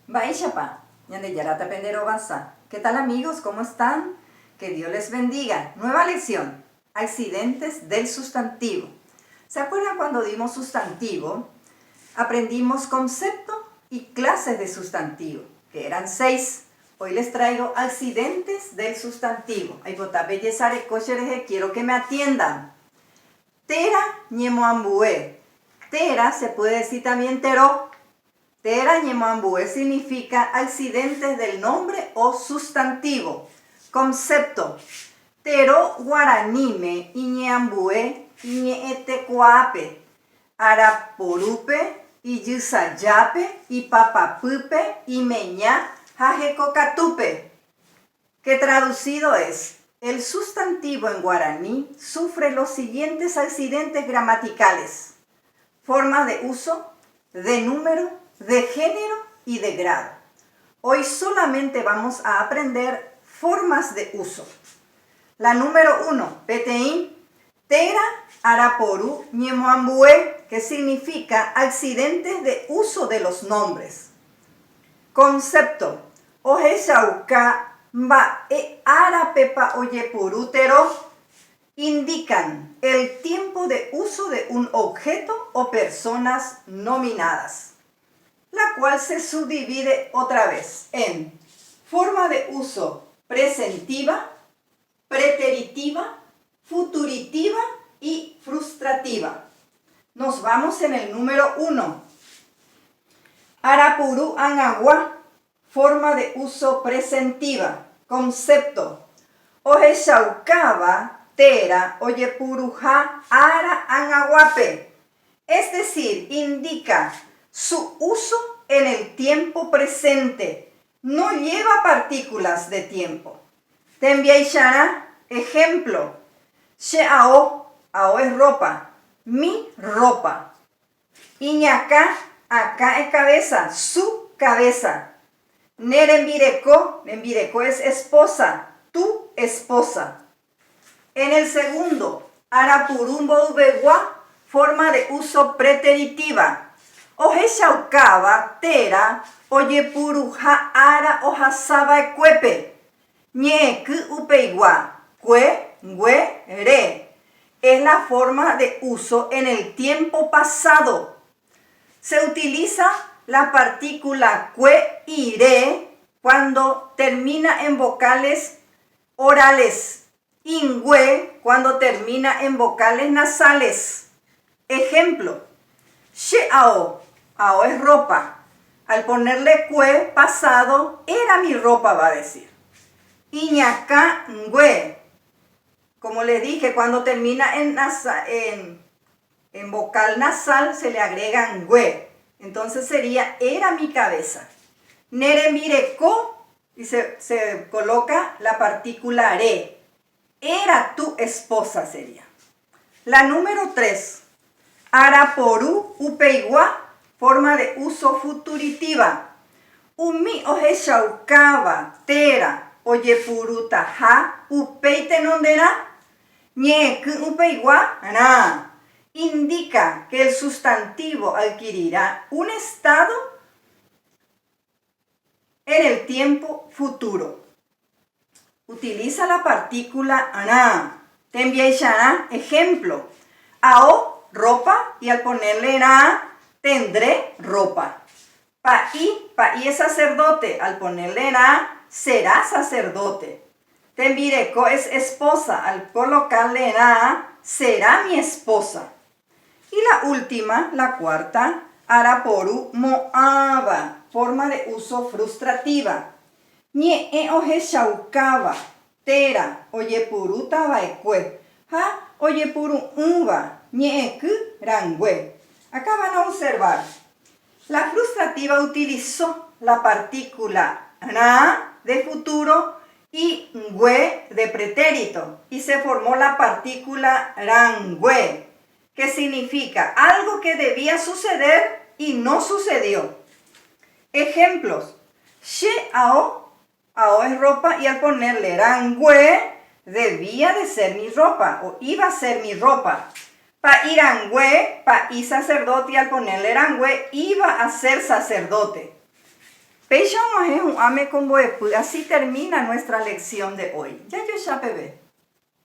Baishapa, Ñandeyarata Pendero Basa. ¿Qué tal amigos? ¿Cómo están? Que Dios les bendiga. Nueva lección. Accidentes del sustantivo. ¿Se acuerdan cuando dimos sustantivo? Aprendimos concepto y clases de sustantivo, que eran 6. Hoy les traigo accidentes del sustantivo. Quiero que me atiendan. Tera ñemoambue. Tera se puede decir también tero. Tera ñemoambue significa accidentes del nombre o sustantivo. Concepto. Tero guaranime iñeambue iñeetecoape. Araporupe iyusayape ipapapupe imeña jajecocatupe. Que traducido es: el sustantivo en guaraní sufre los siguientes accidentes gramaticales: forma de uso, de número, de género y de grado. Hoy solamente vamos a aprender formas de uso. La número 1, peteín, tera araporu ñemoambue, que significa accidentes de uso de los nombres. Concepto, ojeshauka mba e arapepa oyepurútero, indican el tiempo de uso de un objeto o personas nominadas, la cual se subdivide otra vez en forma de uso presentiva, preteritiva, futuritiva y frustrativa. Nos vamos en el número 1. Arapuru anagua, forma de uso presentiva. Concepto, ojeshaukaba tera oyepuruja ara anaguape, es decir, indica su uso en el tiempo presente, no lleva partículas de tiempo. Tembiaishara, ejemplo, sheao, ao es ropa, mi ropa. Iñaka, acá es cabeza, su cabeza. Nerembireko, nembireko es esposa, tu esposa. En el segundo, arapurumbo ubegua, forma de uso preteritiva. Ojeshaukaba, tera, oyepuruja ara ojasaba ecuepe. Ñeku upeigua, cue, ngüe, re. Es la forma de uso en el tiempo pasado. Se utiliza la partícula cue y re cuando termina en vocales orales. Ingüe cuando termina en vocales nasales. Ejemplo, sheao, ao es ropa. Al ponerle cue pasado, era mi ropa, va a decir. Iñaka ngüe, como le dije, cuando termina en vocal nasal se le agrega ngüe. Entonces sería era mi cabeza. Nerembireko, y se coloca la partícula re. Era tu esposa sería. La número 3. Araporu upeigua, forma de uso futuritiva. Umi ojeshaukaba tera oyepurutaja upeite nondera. Ñeku upeigua na. Indica que el sustantivo adquirirá un estado en el tiempo futuro. Utiliza la partícula ana. Tembiaishana, ejemplo, ao, ropa, y al ponerle na, tendré ropa. Paí es sacerdote, al ponerle na, será sacerdote. Tembireko es esposa, al colocarle na, será mi esposa. Y la última, la cuarta, araporu moaba, forma de uso frustrativa. Ñe ojeshaukaba, tera, oyepuru tabaekue, ja, oyepuru uva, ñeeku rangüe. Acá van a observar. La frustrativa utilizó la partícula na de futuro y ngüe de pretérito, y se formó la partícula rangüe, que significa algo que debía suceder y no sucedió. Ejemplos, sheao, ao es ropa, y al ponerle rangüe, debía de ser mi ropa, o iba a ser mi ropa. Pairangüe, paí sacerdote, y al ponerle rangüe, iba a ser sacerdote. Así termina nuestra lección de hoy. Ya yo ya bebé.